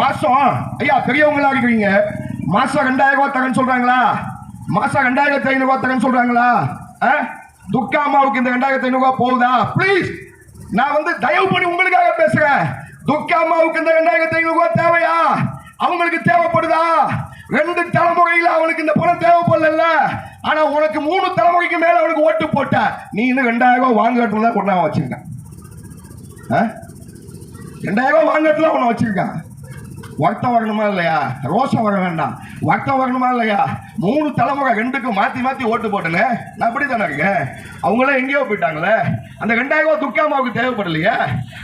மாசம் ஐயா பெரியவங்களா இருக்கிறீங்க, மாசம் 2000 ரூபாய் தகன்னு சொல்றாங்களா? மாசம் 2500 ரூபாய் தகன்னு சொல்றாங்களா? துர்கா அம்மாவுக்கு இந்த 2500 ரூபாய் போகுதா? பிளீஸ், நான் தயவு பண்ணி உங்களுக்காக பேசுறேன். துர்கா அம்மாவுக்கு இந்த 2500 ரூபாய் தேவையா? அவங்களுக்கு தேவைப்படுதா? 2 தலைமுறையில் அவனுக்கு இந்த பணம் தேவைப்படல. ஆனா உனக்கு 3 தலைமுறைக்கு மேல அவனுக்கு ஓட்டு போட்ட, நீ இன்னும் 2000 ரூபாய் வாங்கட்டுன்னு தான் கொண்டாந்து வச்சிருக்க. 2000 ரூபாய் வாங்கட்டுல உன்னை வச்சிருக்கான். வருத்தம் வரணுமா இல்லையா? ரோஷம் வர வேண்டாம், வருத்தம் வரணுமா இல்லையா? 3 தலைமுறை 2க்கும் மாத்தி மாத்தி ஓட்டு போட்டேன்னு நான் அப்படி தானே இருக்கேன். அவங்களே எங்கேயோ போயிட்டாங்களே. அந்த 2000 ரூபாய் துர்காமாவுக்கு தேவைப்படலையே.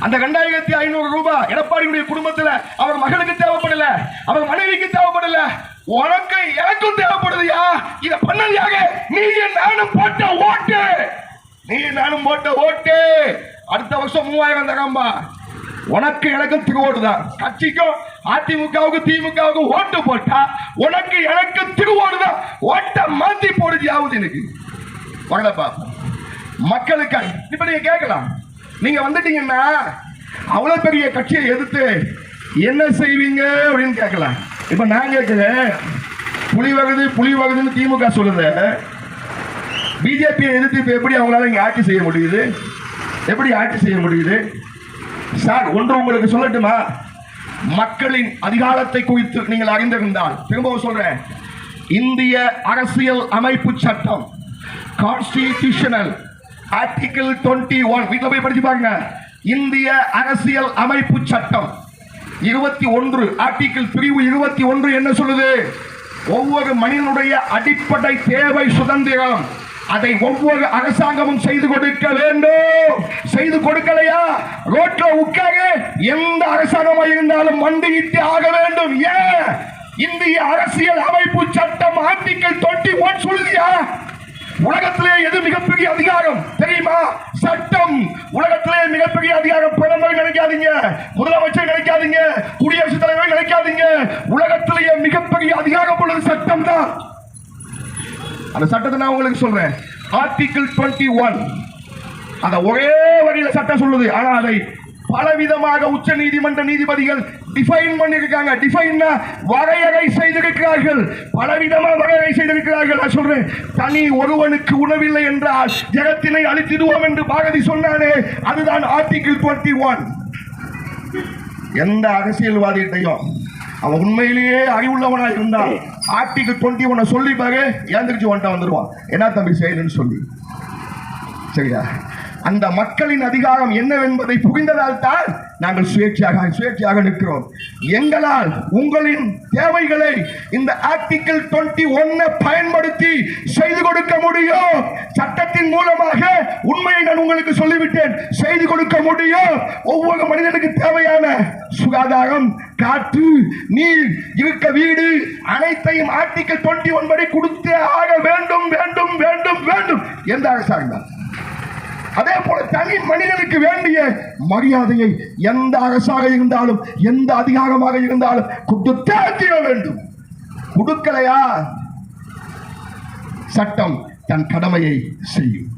அந்த 2500 ரூபாய் எடப்பாடியுடைய குடும்பத்தில் அவர் மகளுக்கு தேவைப்படல, அவர் மனைவிக்கு தேவைப்படல, உனக்கு எனக்கும் தேவைப்படுதுயா. இத பண்ணலையாக நீ நானும் போட்ட ஓட்டு, நீ நானும் போட்ட ஓட்டு. அடுத்த வருஷம் 3000 தகம்பா. உனக்கு எனக்கு திருவோடு தான். கட்சிக்கும் அதிமுகவுக்கு திமுகவுக்கு ஓட்டு போட்டா உனக்கு எனக்கு திருவோடு தான். ஓட்ட மாத்தி போடுது எனக்கு வரலப்பா. மக்களுக்கு இப்ப நீங்க கேட்கலாம், நீங்க வந்துட்டீங்கன்னா அவ்வளவு பெரிய கட்சியை எதிர்த்து என்ன செய்வீங்க அப்படின்னு கேட்கலாம். இப்ப நான் கேட்கிறேன், புலி வருதுன்னு திமுக சொல்லுது. பிஜேபியை எதிர்த்து இப்ப எப்படி அவங்களால இங்க ஆட்சி செய்ய முடியுது? எப்படி ஆட்சி செய்ய முடியுது சார்? ஒன்று உங்களுக்கு சொல்லட்டுமா? மக்களின் அதிகாரத்தை குறித்து நீங்கள் அறிந்திருந்தால், திரும்பவும் சொல்றேன், இந்திய அரசியல் அமைப்பு சட்டம் கான்ஸ்டிடியூஷனல் ஆர்டிகிள் 21 வீட்டில் போய் படிச்சு பாருங்க. இந்திய அரசியல் அமைப்பு சட்டம் 21 ஆர்டிகிள் பிரிவு 21 என்ன சொல்லுது? ஒவ்வொரு மனிதனுடைய அடிப்படை தேவை சுதந்திரம். அதை ஒவ்வொரு அரசாங்கமும் செய்து கொடுக்க வேண்டும். செய்து கொடுக்கலையா ரோட்ல உட்காரு எந்த அரசாங்கமா இருந்தாலும் மண்டியிட்டு ஆக வேண்டும். ஏன்? இந்திய அரசியல் அமைப்பு சட்டம் ஆர்டிகிள் 21 சொல்லுதியா? உலகத்திலே எது மிகப்பெரிய அதிகாரம் தெரியுமா? சட்டம். உலகத்திலே மிகப்பெரிய அதிகாரம் பிரதமர் நினைக்காதீங்க, முதலமைச்சர் நினைக்காதீங்க, குடியரசுத் தலைவர் நினைக்காதீங்க. உலகத்திலேயே மிகப்பெரிய அதிகாரம் உள்ளது சட்டம் தான். அந்த சட்டத்தை நான் உங்களுக்கு சொல்றேன். ஆர்டிகிள் 21 அந்த ஒரே வரியில சட்டம் சொல்லுது. ஆனா அதை பலவிதமாக உச்ச நீதிமன்ற நீதிபதிகள் டிஃபைன் பண்ணிருக்காங்க. டிஃபைன்னா வரையறை செய்திருக்கிறார்கள். பலவிதமாக வரையறை செய்திருக்கிறார்கள். நான் சொல்றேன், தனி ஒருவனுக்கு உணவில்லை என்றால் ஜெகத்தினை அழித்திடுவோம் என்று பாரதி சொன்னானே, அதுதான் ஆர்டிகிள் 21. எந்த அரசியல்வாதிகிட்டையும் அவன் உண்மையிலேயே அறிவுள்ளவனா இருந்தால் ஆர்டிகிள் 21 சொல்லி பாரு, ஏந்திரிச்சு வந்துருவான். என்ன தம்பி செய்யணும்னு சொல்லி. சரியா? அந்த மக்களின் அதிகாரம் என்னவென்பதை புரிந்ததால் தான் நாங்கள் சுயேட்சையாக நிற்கிறோம். எங்களால் உங்களின் தேவைகளை இந்த ஆர்டிகிள் 21 பயன்படுத்தி செய்து கொடுக்க முடியும். சட்டத்தின் மூலமாக உண்மையை நான் உங்களுக்கு சொல்லிவிட்டேன், செய்து கொடுக்க முடியும். ஒவ்வொரு மனிதனுக்கு தேவையான சுகாதாரம், காற்று, நீர், இருக்க வீடு அனைத்தையும் ஆர்டிகிள் 21 படி கொடுத்தே ஆக வேண்டும் வேண்டும் வேண்டும் வேண்டும் எந்த அரசாங்கம். அதே போல தனி மனிதனுக்கு வேண்டிய மரியாதையை எந்த அரசாக இருந்தாலும் எந்த அதிகாரமாக இருந்தாலும் கொடுத்தே தீர வேண்டும். கொடுக்கலையா சட்டம் தன் கடமையை செய்யும்.